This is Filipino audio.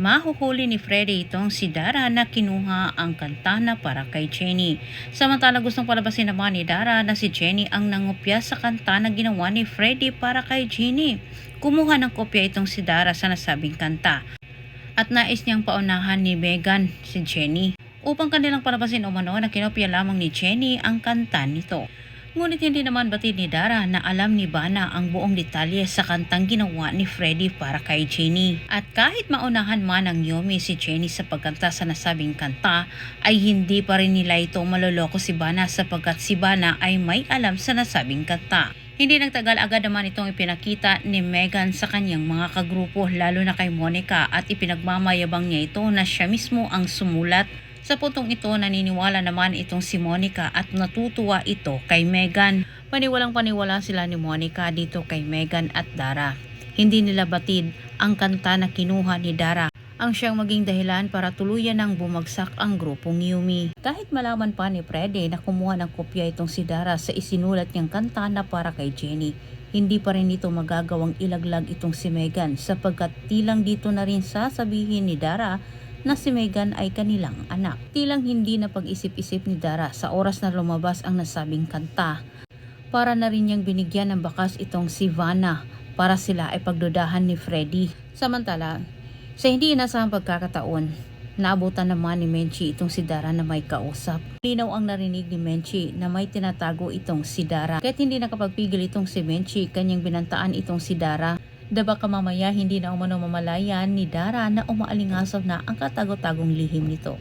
Mahuhuli ni Freddy itong si Dara na kinuha ang kanta na para kay Jenny. Samantala gustong palabasin naman ni Dara na si Jenny ang nangopya sa kanta na ginawa ni Freddy para kay Jenny. Kumuha ng kopya itong si Dara sa nasabing kanta at nais niyang paunahan ni Megan si Jenny upang kanilang palabasin umano na kinopya lamang ni Jenny ang kanta nito. Ngunit hindi naman batid ni Dara na alam ni Bana ang buong detalye sa kantang ginawa ni Freddy para kay Jenny. At kahit maunahan man ng Yomi si Jenny sa pagkanta sa nasabing kanta, ay hindi pa rin nila ito maloloko si Bana sapagkat si Bana ay may alam sa nasabing kanta. Hindi nagtagal agad naman itong ipinakita ni Megan sa kanyang mga kagrupo lalo na kay Monica at ipinagmamayabang niya ito na siya mismo ang sumulat. Sa puntong ito, naniniwala naman itong si Monica at natutuwa ito kay Megan. Paniwalang-paniwala sila ni Monica dito kay Megan at Dara. Hindi nila batid ang kanta na kinuha ni Dara ang siyang maging dahilan para tuluyan ng bumagsak ang grupong Yumi. Kahit malaman pa ni Freddy na kumuha ng kopya itong si Dara sa isinulat niyang kanta na para kay Jenny, hindi pa rin ito magagawang ilaglag itong si Megan sapagkat tilang dito na rin sasabihin ni Dara na si Megan ay kanilang anak. Tilang hindi na pag-isip-isip ni Dara sa oras na lumabas ang nasabing kanta. Para na rin niyang binigyan ng bakas itong si Vanna para sila ay pagdudahan ni Freddy. Samantala, sa hindi inasahang pagkakataon, naabutan naman ni Menchi itong si Dara na may kausap. Linaw ang narinig ni Menchi na may tinatago itong si Dara. Kahit hindi nakapagpigil itong si Menchi, kanyang binantaan itong si Dara. Baka mamaya hindi na umano mamalayan ni Dara na umaalingasaw na ang katago-tagong lihim nito.